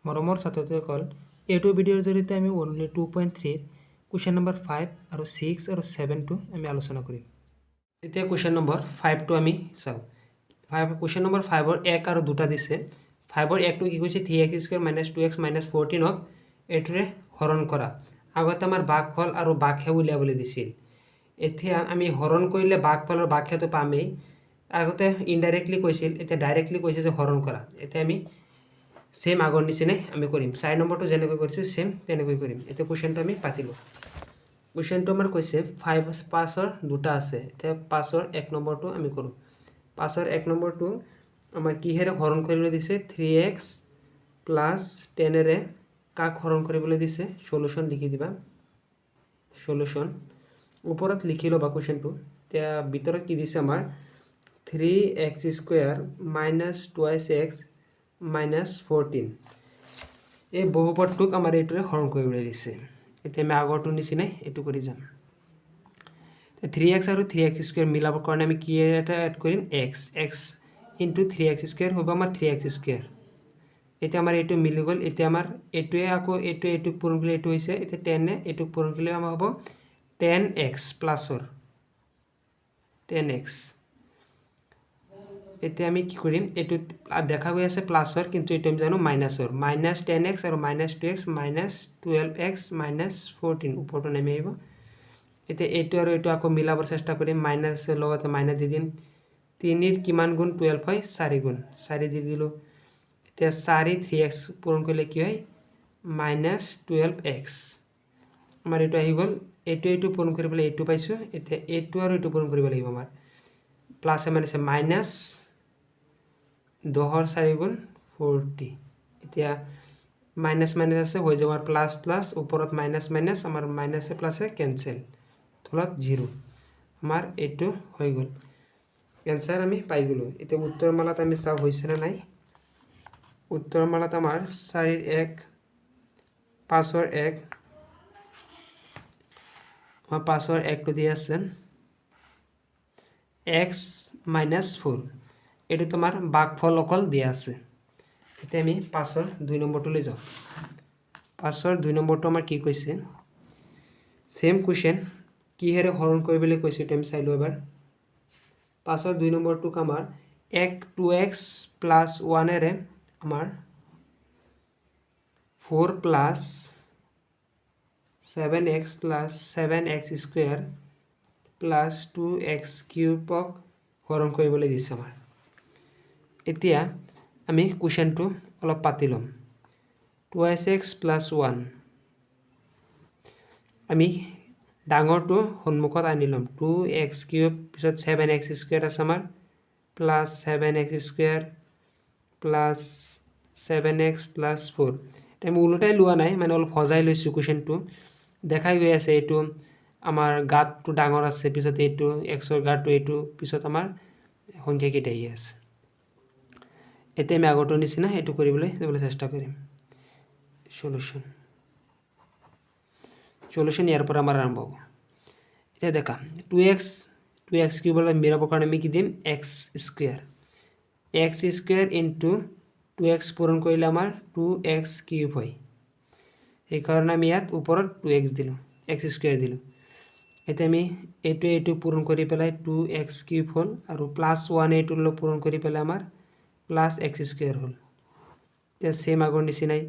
মৰমৰ ছাত্ৰ-ছাত্ৰীসকল, এইটো ভিডিঅ'ৰ জৰিয়তে আমি অনলি 2.3 কুৱেশ্যন নম্বৰ 5 আৰু 6 আৰু 7টো আমি আলোচনা কৰিম। এতিয়া কুৱেশ্যন নম্বৰ 5টো আমি চাওঁ। কুৱেশ্যন নম্বৰ 5ৰ 1 আৰু 2টা দিছে। 5ৰ 1টো কি কৈছে 3x² - 2x - 14ক এইটোৰে হৰণ কৰা। আগতে আমাৰ ভাগফল আৰু ভাগশেষ উলিয়াবলৈ দিছিল। এতিয়া আমি হৰণ কৰিলে ভাগফল আৰু ভাগশেষটো পামেই। আগতে ইনডাইৰেক্টলি কৈছিল, এতিয়া ডাইৰেক্টলি কৈছে যে হৰণ কৰা। এতিয়া আমি সেম আগৰ নিচিনাই আমি কৰিম। 4 নম্বৰটো যেনেকৈ কৰিছোঁ সেম তেনেকৈ কৰিম। এতিয়া কুৱেশ্যনটো আমি পাতিলোঁ। কুৱেশ্যনটো আমাৰ কৈছে 5ৰ 2টা আছে। এতিয়া 5ৰ 1 নম্বৰটো আমি কৰোঁ। 5ৰ 1 নম্বৰটো আমাৰ কিহেৰে হৰণ কৰিবলৈ দিছে 3x + 10ৰে কাক হৰণ কৰিবলৈ দিছে সলিউশ্যন লিখি দিবা। সলিউশ্যন ওপৰত লিখি ল'বা কুৱেশ্যনটো। এতিয়া ভিতৰত কি দিছে আমাৰ 3x² - 2x - 14 এই বহুপদটোক আমাৰ এইটোৰে হৰণ কৰিবলৈ দিছে। এতিয়া আমি আগৰটোৰ নিচিনাই এইটো কৰি যাম। 3x আৰু 3x² মিলাবৰ কাৰণে আমি কি এটা এড কৰিম x × 3x² হ'ব আমাৰ 3x²। এতিয়া আমাৰ এইটো মিলি গ'ল। এতিয়া আমাৰ এইটোৱে আকৌ এইটোক পূৰণ কৰিলে এইটো হৈছে। এতিয়া 10 এইটোক পূৰণ কৰিলে আমাৰ হ'ব 10x প্লাছৰ 10x। এতিয়া আমি কি কৰিম, এইটো দেখা গৈ আছে প্লাছৰ, কিন্তু এইটো আমি জানো মাইনাছৰ। -10x আৰু -2x - 12x - 14 ওপৰটো নামি আহিব। এতিয়া এইটো আৰু এইটো আকৌ মিলাবৰ চেষ্টা কৰিম। মাইনাছৰ লগতে মাইনাছ দি দিম। 3ৰ কিমান গুণ 12 হয় 4 গুণ 4 দি দিলোঁ। এতিয়া 4 3x পূৰণ কৰিলে কি হয় -12x। আমাৰ এইটো আহি গ'ল। এইটো পূৰণ কৰি পেলাই এইটো পাইছোঁ। এতিয়া এইটো আৰু এইটো পূৰণ কৰিব লাগিব আমাৰ। প্লাছে মাইনাছে মাইনাছ 10ৰ 4 গুণ 40। এতিয়া মাইনাছ মাইনাছ আছে হৈ যাব আমাৰ প্লাছ প্লাছ, ওপৰত মাইনাছ মাইনাছ, আমাৰ মাইনাছে প্লাছে কেঞ্চেল, তলত 0। আমাৰ এইটো হৈ গ'ল। এনচাৰ আমি পাই গ'লোঁ। এতিয়া উত্তৰমালাত আমি চাওঁ হৈছেনে নাই। উত্তৰমালাত আমাৰ 4ৰ 1, 5ৰ 1, আমাৰ 5ৰ 1টো দি আছে x - 4। এইটো তোমাৰ ভাগফল অকল দিয়া আছে। এতিয়া আমি 5ৰ 2 নম্বৰটোলৈ যাওঁ। 5ৰ 2 নম্বৰটো আমাৰ কি কৈছে, ছেম কুৱেশ্যন, কিহেৰে হৰণ কৰিবলৈ কৈছে এইটো আমি চাই লওঁ এবাৰ। 5ৰ 2 নম্বৰটোক আমাৰ 2x + 1ৰে আমাৰ 4 + 7x + 7x² + 2x³ হৰণ কৰিবলৈ দিছে আমাৰ। এতিয়া আমি কুৱেশ্যনটো অলপ পাতি ল'ম। 2x + 1 আমি ডাঙৰটো সন্মুখত আনি ল'ম। 2x³ পিছত 7x² আছে আমাৰ +7x² + 7x + 4। আমি ওলোটাই লোৱা নাই, মানে অলপ সজাই লৈছোঁ কুৱেশ্যনটো। দেখাই গৈ আছে এইটো আমাৰ গাঁতটো ডাঙৰ আছে, পিছত এইটো এক্সৰ গাঁতটো এইটো, পিছত আমাৰ সংখ্যাকেইটা আহি আছে। এতিয়া আমি আগৰটোৰ নিচিনা এইটো যাবলৈ চেষ্টা কৰিম। সলিউশ্যন ইয়াৰ পৰা আমাৰ আৰম্ভ হ'ব। এতিয়া দেখা 2x³ মিলাবৰ কাৰণে আমি কি দিম x²। x² × 2x পূৰণ কৰিলে আমাৰ 2x³ হয়। সেইকাৰণে আমি ইয়াত ওপৰত 2x দিলোঁ, x² দিলোঁ। এতিয়া আমি এইটো পূৰণ কৰি পেলাই 2x³ হ'ল, আৰু +1 এইটোৰ লগত পূৰণ কৰি পেলাই আমাৰ +x² হ'ল। এতিয়া ছেম আগৰ নিচিনাই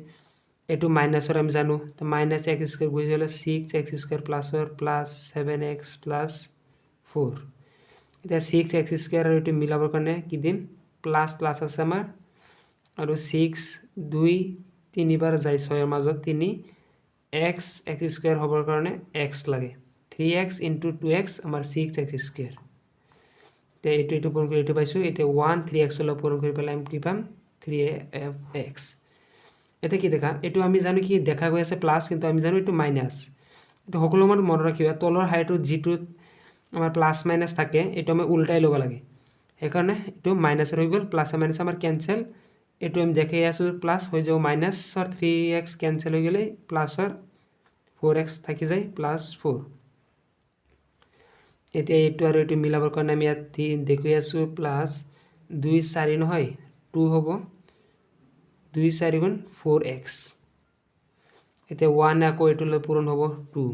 এইটো মাইনাছৰ আমি জানো, -x² গুচি গ'লে 6x² প্লাছৰ +7x + 4। এতিয়া 6x² আৰু এইটো মিলাবৰ কাৰণে কি দিম প্লাছ প্লাছ আছে আমাৰ, আৰু 6 2 তিনিবাৰ যায় 6ৰ মাজত 3, x² হ'বৰ কাৰণে x লাগে। 3x × 2x আমাৰ 6x²। এতিয়া এইটো পূৰণ কৰি এইটো পাইছোঁ। এতিয়া 1 3x লগত পূৰণ কৰি পেলাই আমি কি পাম 3x। এতিয়া কি দেখা, এইটো আমি জানো কি দেখা গৈ আছে প্লাছ, কিন্তু আমি জানো এইটো মাইনাছ। এইটো সকলো মনত ৰাখিবা, তলৰ শাৰীটোত যিটোত আমাৰ প্লাছ মাইনাছ থাকে এইটো আমি উল্টাই ল'ব লাগে। সেইকাৰণে এইটো মাইনাছৰ হৈ গ'ল, প্লাছে মাইনাছে আমাৰ কেঞ্চেল। এইটো আমি দেখাই আছোঁ প্লাছ হৈ যাব, মাইনাছৰ 3x কেঞ্চেল হৈ গ'লে প্লাছৰ 4x থাকি যায় +4। এতিয়া এইটো আৰু এইটো মিলাবৰ কাৰণে আমি ইয়াত দেখুৱাই আছোঁ +2 4 নহয় 2 হ'ব, 2 4 গুণ 4x এতিয়া 1 আকৌ এইটোলৈ পূৰণ হ'ব 2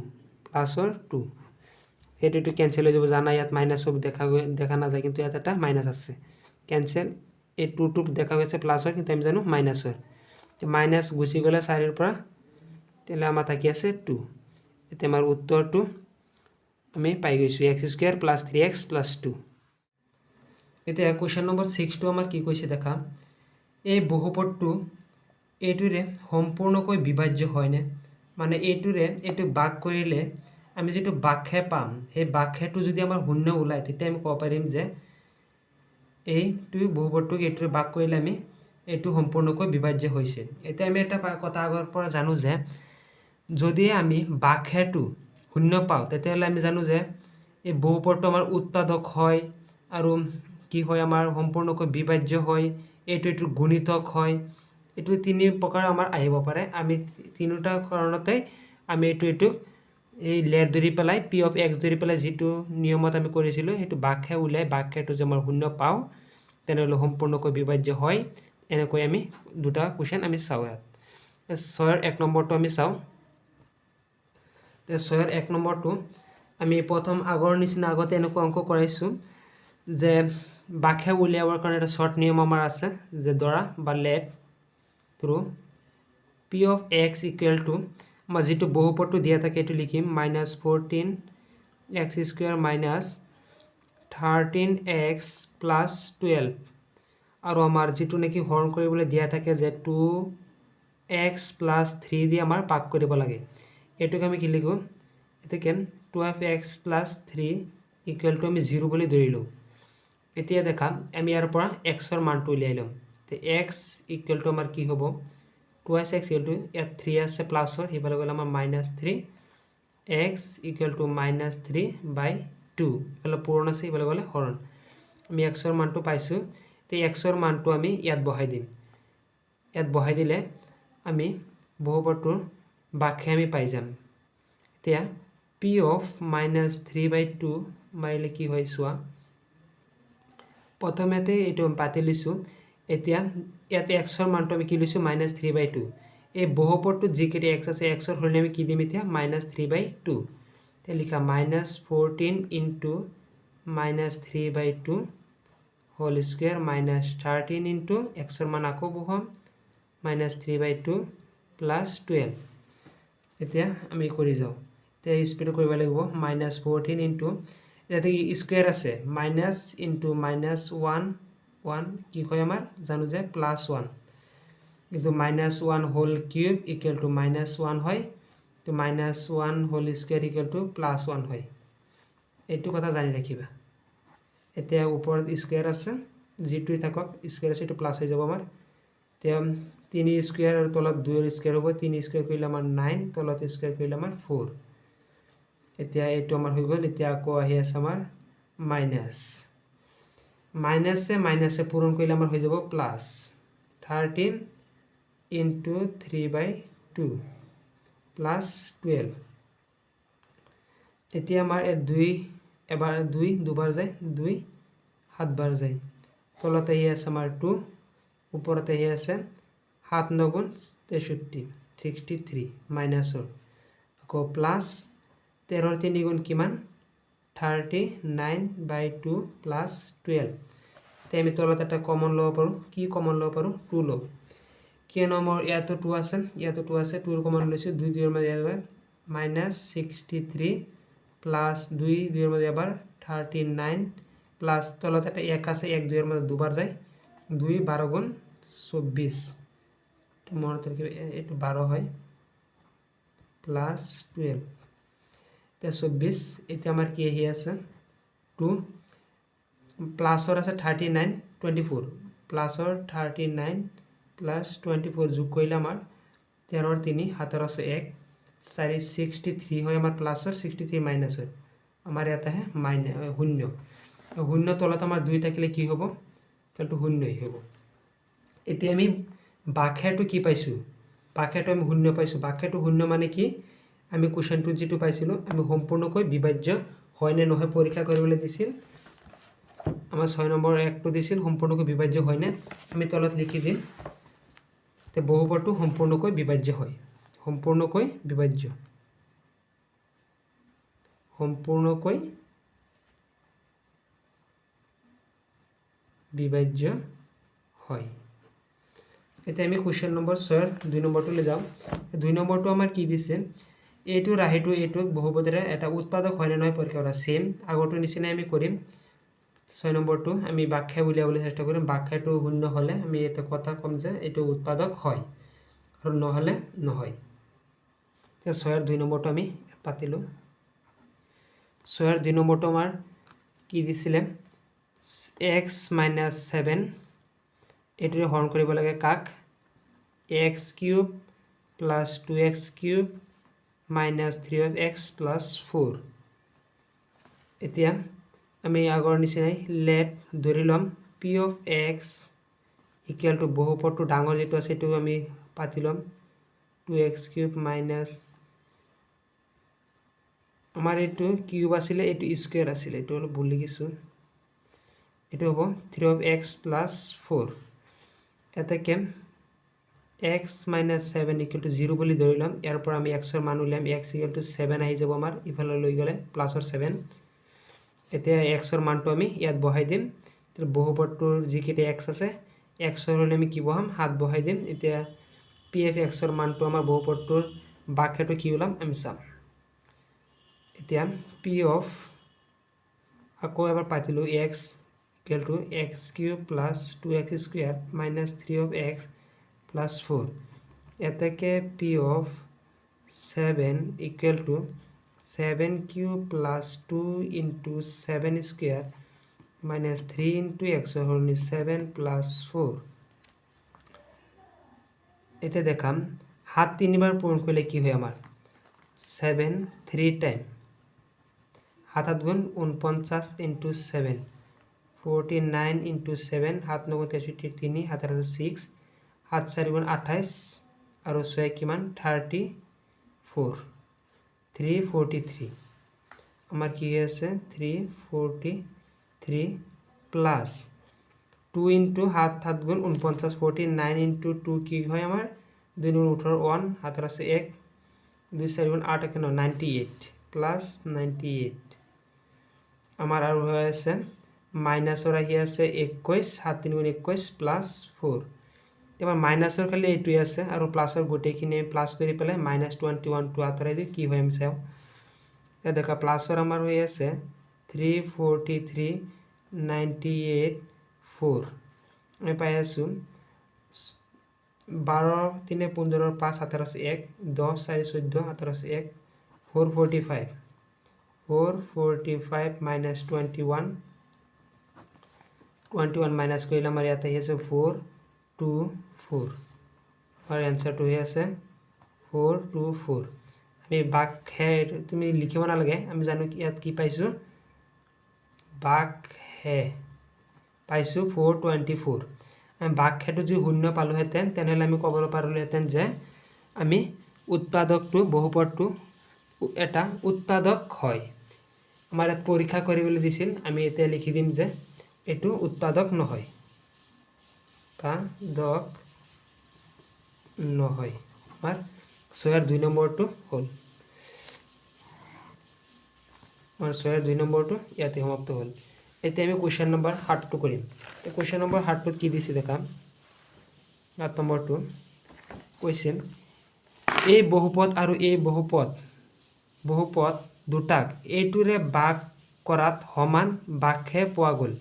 প্লাছৰ 2 এইটো কেনসেল হৈ যাব জানা ইয়াত মাইনাস সব দেখা নাযায় কিন্তু ইয়াত এটা মাইনাস আছে কেনসেল এই 2 দেখা গৈছে প্লাছৰ কিন্তু আমি জানো মাইনাসৰ মাইনাস গুচি গ'লে 4 ৰ পৰা তেলে আমাৰ থাকি আছে 2 এতিয়া আমাৰ উত্তৰটো আমি পাই গৈছো x² + 3x + 2 এতিয়া কোৱেশ্চন নম্বৰ 6 টো আমাৰ কি কৈছে দেখা এই বহুপদটো এইটোৰে সম্পূৰ্ণকৈ বিভাজ্য হয়নে মানে এইটোৰে এইটো ভাগ কৰিলে আমি যেটো ভাগহে পাম সেই ভাগহেটো যদি আমাৰ শূন্য ওলায় তেতিয়া আমি ক'ব পাৰিম যে এইটো বহুপদটোক এইটোৰে ভাগ কৰিলে আমি এইটো সম্পূৰ্ণকৈ বিভাজ্য হৈছে এতিয়া আমি এটা কথা আগৰ পৰা জানো যে যদি আমি ভাগহেটো শূন্য পাওঁ তেতিয়াহ'লে আমি জানো যে এই বহুপদটো আমাৰ উৎপাদক হয় আৰু কি হয় আমাৰ সম্পূৰ্ণকৈ বিভাজ্য হয় এইটো গুণিতক হয় এইটো তিনি প্ৰকাৰ আমাৰ আহিব পাৰে আমি তিনিটা কাৰণতে আমি এইটো এই লেট ধৰি পেলাই p of x ধৰি পেলাই যেটো নিয়মত আমি কৰিছিলো সেইটো ভাগহে উলাই ভাগহেটো যে আমাৰ শূন্য পাওঁ তেনেহ'লে সম্পূৰ্ণকৈ বিভাজ্য হয় এনেকৈ আমি দুটা কোৱেশ্চন আমি চাও ইয়াত 6 ৰ 1 নম্বৰটো আমি চাও 6 ৰ 1 নম্বৰটো আমি প্ৰথম আগৰ নিচিনা আগতে এনেকৈ অংক কৰাইছো যে ভাগহে উলিয়াবৰ কাৰণে এটা শৰ্ট নিয়ম আমাৰ আছে যে ধৰা বা let through p of x = আমাৰ যেটো বহুপদটো দিয়া থাকে এটো লিখিম -14 x² - 13x + 12 আৰু আমাৰ যেটো নেকি হৰণ কৰিবলৈ দিয়া থাকে যে 2x + 3 দি আমাৰ ভাগ কৰিব লাগে এটোক আমি কি লিখো এতেকে 12x + 3 = আমি 0 বুলি ধৰিলো এতিয়া দেখা আমি ইয়াৰ পৰা x ৰ মানটো উলিয়াই লম তে x = আমাৰ কি হ'ব 2x ইয়াত 3 আছে প্লাছৰ হিবালে গলে আমাৰ -3 x = -3/2 এফালে পূৰণ আছে হিবালে গলে হৰণ আমি x ৰ মানটো পাইছো তে x ৰ মানটো আমি ইয়াত বহাই দিম ইয়াত বহাই দিলে আমি বহুপদটোৰ ভাগহে আমি পাই যাম এতিয়া p of -3/2 মাৰিলে কি হয় চোৱা প্ৰথমতে এইটো পাতি লিছো এতিয়া ইয়াতে x ৰ মানটো আমি কি লৈছো -3/2 এই বহুপদটো যিকেইটা x আছে x ৰ হলে আমি কি দিম এতিয়া -3/2 তে লিখা -14 * -3/2 হোল স্কয়ার -13 x ৰ মান আকৌ বহাম -3/2 + 12 এতিয়া আমি কৰি যাও তে স্পিড কৰিব লাগিব -14 ইয়াতে স্কয়াৰ আছে মাইনাস ইনটু -1 1 কি হয় আমাৰ জানো যে +1 কিন্তু -1 হোল কিউব = -1 হয় তো -1 হোল স্কয়ার = +1 হয় এইটো কথা জানি ৰাখিবা এতিয়া ওপৰত স্কয়াৰ আছে যেটোই থাকক স্কয়াৰ আছে এটো প্লাস হৈ যাব আমাৰ তে 3 স্কয়াৰ আৰু তলত 2 ৰ স্কয়াৰ হ'ব 3 স্কয়াৰ কৰিলে আমাৰ 9 তলত স্কয়াৰ কৰিলে আমাৰ 4 এতিয়া এইটো আমাৰ হৈ গ'ল এতিয়া আকৌ আহি আছে আমাৰ মাইনাসে পূৰণ কৰিলে আমাৰ হৈ যাব প্লাস 13 * 3/2 প্লাস 12 এতিয়া আমাৰ 2 এবাৰ 2 দুবাৰ যায় 2 7 বাৰ যায় তলতে আহি আছে আমাৰ 2 ওপৰতে আহি আছে 7 × 9 = 63 63 মাইনাসৰ আকৌ প্লাস 13 ৰ 3 গুণ কিমান 39/2 + 12 তে আমি তলত এটা কমন লব পাৰো কি কমন লব পাৰো 2 লব কি নম্বৰ ইয়াতো 2 আছে ইয়াতো 2 আছে 2 ৰ কমন লৈছো 2 2 ৰ মাজে যাবে -63 প্লাস 2 2 ৰ মাজে এবাৰ 39 প্লাস তলত এটা 1 আছে 1 2 ৰ মাজে দুবাৰ যায় 2 12 গুণ 24 মনত ৰাখিবা এটো 12 হয় প্লাস 12 তে 24 এতিয়া আমাৰ কি আহি আছে 2 প্লাসৰ আছে 39 24 প্লাসৰ 39 প্লাস 24 যোগ কৰিলে আমাৰ 13 ৰ 3 7 ৰ আছে 1 4 63 হয় আমাৰ প্লাসৰ 63 মাইনাস হয় আমাৰ ইয়াত আহে শূন্য শূন্য তলত আমাৰ 2 থাকিলে কি হ'ব কালটো শূন্যই হ'ব এতিয়া আমি ভাগহেটো কি পাইছো ভাগহেটো আমি শূন্য পাইছো ভাগহেটো শূন্য মানে কি আমি কোৱেশ্চনটো যেটো পাইছিলো আমি সম্পূৰ্ণকৈ বিভাজ্য হয় নে নহয় পৰীক্ষা কৰিবলৈ দিছিল আমাৰ 6 নম্বৰ একটো দিছিল সম্পূৰ্ণকৈ বিভাজ্য হয় নে আমি তলত লিখি দিম তে বহুপদটো সম্পূৰ্ণকৈ বিভাজ্য হয়, সম্পূৰ্ণকৈ বিভাজ্য হয়। এতিয়া আমি কুৱেশ্যন নম্বৰ 6 2 নম্বৰটোলৈ যাওঁ। 2 নম্বৰটো আমাৰ কি দিছে, এইটো ৰাশিটো এইটো বহুপদৰে এটা উৎপাদক হয় নে নহয় পৰীক্ষা কৰা। সেম আগৰটো নিচিনাই আমি কৰিম। 6 নম্বৰটো আমি বাখ্যা উলিয়াবলৈ চেষ্টা কৰিম। বাখ্যাটো শূন্য হ'লে আমি এটা কথা ক'ম যে এইটো উৎপাদক হয় আৰু নহ'লে নহয়। এতিয়া 6 2 নম্বৰটো আমি পাতিলোঁ। 6 2 নম্বৰটো আমাৰ কি দিছিলে, x - 7 এইটোৰে হৰণ কৰিব লাগে কাক, x³ + 2x³ - 3x + 4। এতিয়া আমি আগৰ নিচিনাই লেট ধৰি ল'ম p of x = বহুপদটো ডাঙৰ যিটো আছে সেইটো আমি পাতি ল'ম 2x³ আমাৰ এইটো কিউব আছিলে, এইটো স্কুৱেৰ আছিলে, এইটো অলপ ভুল লিখিছোঁ, এইটো হ'ব 3x + 4। এতেকে x - 7 = 0 বুলি ধৰি ল'ম। ইয়াৰ পৰা আমি xৰ মান উলিয়াম, x = 7 আহি যাব আমাৰ ইফালে লৈ গ'লে প্লাছৰ 7। এতিয়া xৰ মানটো আমি ইয়াত বহাই দিম। বহুপদটোৰ যিকেইটা x আছে, xৰ হ'লে আমি কি বহাম, 7 বহাই দিম। এতিয়া p of xৰ মানটো আমাৰ বহুপদটোৰ বাখ্যাটো কি ওলাম আমি চাম। এতিয়া p of আকৌ এবাৰ পাতিলোঁ x = x³ + 2x² - 3x + 4। এতেকে p of 7 = 7³ + 2 × 7² - 3 × x সলনি 7 + 4। এতিয়া দেখাম 7 তিনিবাৰ পূৰণ কৰিলে কি হয় আমাৰ, 7 3 টাইম, 7 7 গুণ 49 × 7 49 × 7 7 9 63 3 7 8 6 7 4 গুণ 28 আৰু 6 কিমান 34 343। আমাৰ কি হৈ আছে 343 প্লাছ 2 × 7 7 গুণ 49 49 × 2 কি হয় আমাৰ 2 গুণ 18 1 7 আছে 1 2 4 গুণ 8 কেন 98 প্লাছ 98। আমাৰ আৰু হৈ আছে মাইনাছৰ আহি আছে 21 7 3 গুণ 21 প্লাছ 4। আমাৰ মাইনাছৰ খালি এইটোৱে আছে আৰু প্লাছৰ গোটেইখিনি আমি প্লাছ কৰি পেলাই -21টো আঁতৰাই দিওঁ কি হয় আমি চাওঁ। এতিয়া দেখা প্লাছৰ আমাৰ হৈ আছে 343 98 4। আমি পাই আছোঁ 12 3 15 5 17 আছে 1 10 4 14 17 আছে 1 445 -21 21 মাইনাছ কৰিলে আমাৰ ইয়াত আহি আছে 424। আমাৰ এনচাৰটো হৈ আছে 424। আমি বাখ্যা তুমি লিখিব নালাগে, আমি জানো ইয়াত কি পাইছোঁ, বাখ্যা পাইছোঁ 424। আমি বাখ্যাটো যদি শূন্য পালোহেঁতেন তেনেহ'লে আমি ক'ব পাৰিলোহেঁতেন যে আমি উৎপাদকটো বহুপদটো এটা উৎপাদক হয়। আমাৰ ইয়াত পৰীক্ষা কৰিবলৈ দিছিল, আমি এতিয়া লিখি দিম যে এইটো উৎপাদক নহয়, উৎপাদক নহয়। আমাৰ 6 2 নম্বৰটো হ'ল, আমাৰ 6 2 নম্বৰটো ইয়াতে সমাপ্ত হ'ল। এতিয়া আমি কুৱেশ্যন নম্বৰ 7টো কৰিম। কুৱেশ্যন নম্বৰ 7টোত কি দিছে দেখা, 7 নম্বৰটো কৈছে এই বহুপদ আৰু এই বহুপদ দুটাক এইটোৰে ভাগ কৰাত সমান বাখ্যা পোৱা গ'ল।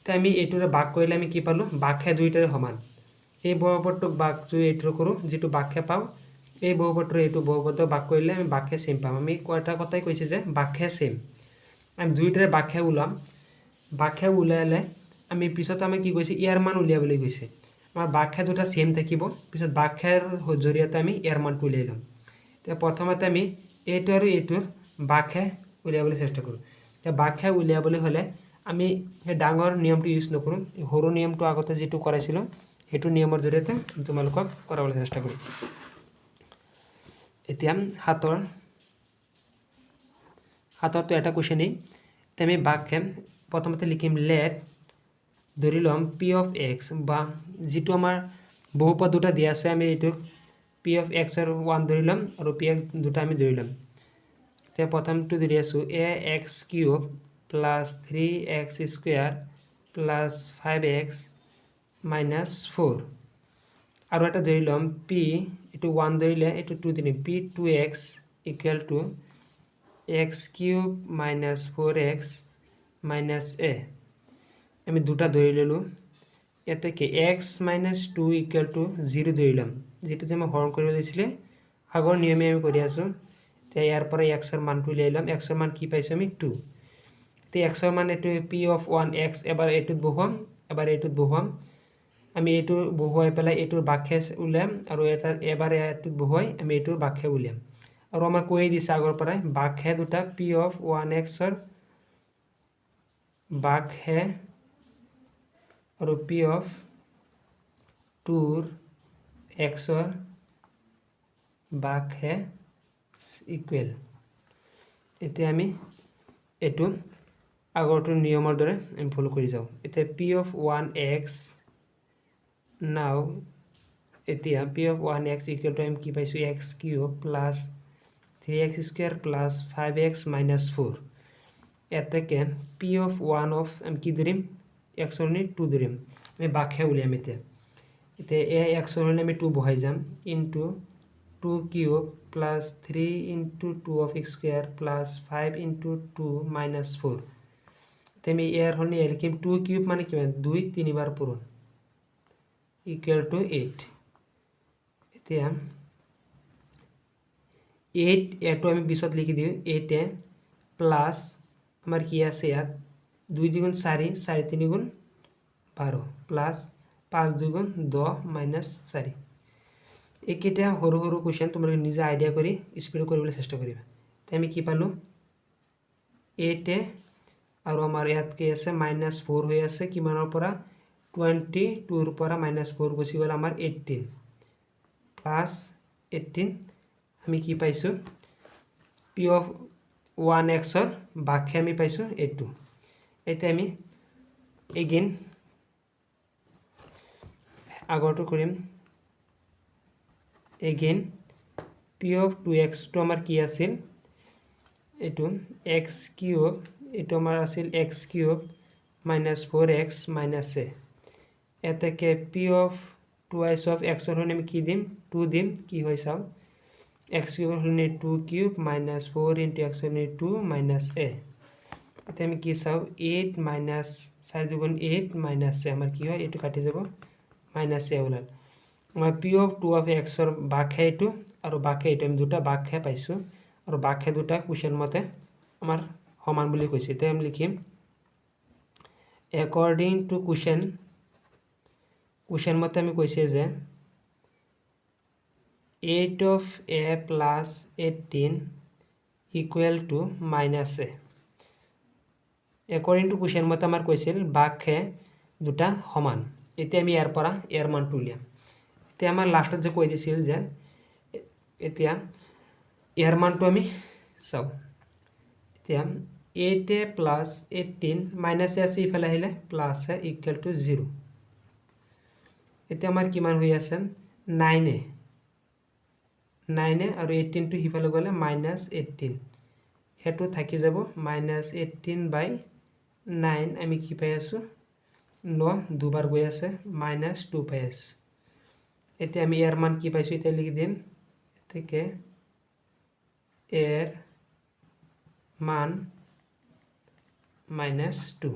এতিয়া আমি এইটোৰে ভাগ কৰিলে আমি কি পালোঁ, বাখ্যা দুইটাৰে সমান। এই বহুপদটোক ভাগ যদি এইটোৰ কৰোঁ যিটো বাখ্যা পাওঁ, এই বহুপদটোৰ এইটো বহুপদক ভাগ কৰিলে আমি বাখ্যা চেম পাম। আমি এটা কথাই কৈছে যে বাখ্যা চেম, আমি দুইটাৰে বাখ্যা ওলাম। বাখ্যা ওলালে আমি পিছত আমি কি কৈছে ইয়াৰ মান উলিয়াবলৈ গৈছে। আমাৰ বাখ্যা দুটা চেম থাকিব, পিছত বাখ্যাৰ জৰিয়তে আমি ইয়াৰ মানটো উলিয়াই ল'ম। এতিয়া প্ৰথমতে আমি এইটো আৰু এইটোৰ বাখ্যা উলিয়াবলৈ চেষ্টা কৰোঁ। এতিয়া বাখ্যা উলিয়াবলৈ হ'লে আমি সেই ডাঙৰ নিয়মটো ইউজ নকৰোঁ, সৰু নিয়মটো আগতে যিটো কৰাইছিলোঁ সেইটো নিয়মৰ জৰিয়তে তোমালোকক কৰাবলৈ চেষ্টা কৰিম। এতিয়া সাতৰটো এটা কুৱেশ্যনেই। এতিয়া আমি বাখ্যা প্ৰথমতে লিখিম লেট ধৰি ল'ম p of x বা যিটো আমাৰ বহুপদ দুটা দিয়া আছে আমি এইটো পি অফ এক্সৰ 1 ধৰি ল'ম আৰু পি এক্স দুটা আমি ধৰি ল'ম এতিয়া প্ৰথমটো ধৰি আছোঁ a x cube plus 3x square plus 5x minus 4 আৰু এটা ধৰি ল'ম পি এইটো 1 ধৰিলে এইটো 2 দিম P 2x equal to x cube minus 4x minus a আমি দুটা ধৰি ল'লোঁ ইয়াতে কি এক্স মাইনাছ 2 ইকুৱেল টু 0 ধৰি ল'ম যিটো যে মই হৰণ কৰিব দিছিলে আগৰ নিয়মে আমি কৰি আছোঁ এতিয়া ইয়াৰ পৰা এক্সৰ মানটো উলিয়াই ল'ম এক্সৰ মান কি পাইছোঁ আমি 2 এতিয়া এক্সৰ মান এইটো পি অফ 1x এবাৰ এইটোত বহুৱাম এবাৰ এইটোত বহুৱাম আমি এইটো বহুৱাই পেলাই এইটোৰ বাখ্যা উলিয়াম আৰু এটা এবাৰ এইটোত বহুৱাই আমি এইটোৰ বাখ্যা উলিয়াম আৰু আমাৰ কৈয়ে দিছে আগৰ পৰাই বাখ্যা দুটা পি অফ 1xৰ বাখ্যা আৰু পি অফ 2ৰ এক্সৰ বাখ্যা ইকুৱেল এতিয়া আমি এইটো আগৰটোৰ নিয়মৰ দৰে আমি ফ'ল' কৰি যাওঁ এতিয়া পি অফ 1x নাও এতিয়া P of 1x equal to আমি কি পাইছোঁ x cube plus 3x square plus 5x minus 4 এতেকে পি অফ 1 অফ আমি কি ধৰিম এক্সৰ নি 2 ধৰিম আমি বাখ্যা উলিয়াম এতিয়া এ এক্সৰ হ'লে আমি 2 বহাই যাম into 2 cube plus 3 into 2 of x square plus 5 into 2 minus 4 এতিয়া আমি ইয়াৰ হ'লে লিখিম 2 কিউব মানে কিমান 2 তিনিবাৰ পূৰণ ইকুৱেল টু 8 এতিয়া 8 এটো আমি পিছত লিখি দিওঁ 8 প্লাছ আমাৰ কি আছে ইয়াত 2 2 4 4 3 12 প্লাছ 5 2 10 মাইনাছ 4 এইকেইটা সৰু সৰু কুৱেশ্যন তোমালোকে নিজে আইডিয়া কৰি স্পিড কৰিবলৈ চেষ্টা কৰিবা এতিয়া আমি কি পালোঁ 8 আৰু আমাৰ ইয়াত কি আছে মাইনাছ 4 হৈ আছে কিমানৰ পৰা 22ৰ পৰা মাইনাছ 4 গুচি গ'ল আমাৰ 18 প্লাছ 18 আমি কি পাইছোঁ পি অফ 1xৰ বাখ্যা আমি পাইছোঁ এইটো এতিয়া আমি এগেইন আগৰটো কৰিম এগেইন পি অফ 2xটো আমাৰ কি আছিল এইটো এক্স কিউব এইটো আমাৰ আছিল x cube minus 4x minus a এতেকে পি অফ 2x অফ এক্সৰ হ'লে আমি কি দিম 2 দিম কি হয় চাওঁ এক্স কিউবৰ হ'লে 2 কিউব মাইনাছ 4 ইনটু এক্স হ'লে 2 মাইনাছ এ এতিয়া আমি কি চাওঁ 8 মাইনাছ 4 2 8 মাইনাছ এ আমাৰ কি হয় এইটো কাটি যাব মাইনাছ এ ওলাল আমাৰ পি অফ 2 অফ এক্সৰ বাখ্যা এইটো আৰু বাখ্যা এইটো আমি দুটা বাখ্যা পাইছোঁ আৰু বাখ্যা দুটা কুৱেশ্যন মতে আমাৰ সমান বুলি কৈছে এতিয়া আমি লিখিম একৰ্ডিং টু কুৱেশ্যন মতে আমি কৈছে যে 8 of A plus 18 equal to minus A according to question মতে আমাৰ কৈছিল বাখ্যা দুটা সমান এতিয়া আমি ইয়াৰ পৰা ইয়াৰ মানটো উলিয়াম এতিয়া আমাৰ লাষ্টত যে কৈ দিছিল যে এতিয়া ইয়াৰ মানটো আমি চাওঁ এতিয়া 8 প্লাছ 18 মাইনাছ আছে ইফালে আহিলে প্লাছ ইকুৱেল টু 0 এতিয়া আমাৰ কিমান হৈ আছে 9 আৰু 18টো সিফালে গ'লে মাইনাছ 18 সেইটো থাকি যাব মাইনাছ 18/9 আমি কি পাই আছোঁ 9 দুবাৰ গৈ আছে মাইনাছ 2 পাই আছোঁ এতিয়া আমি ইয়াৰ মান কি পাইছোঁ এতিয়া লিখি দিম এতেকে এৰ মান মাইনাছ 2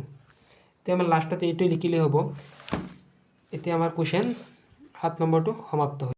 এতিয়া আমাৰ লাষ্টত এইটো লিখিলে হ'ব এতিয়া আমাৰ কুৱেশ্যন 7 নম্বৰটো সমাপ্ত হয়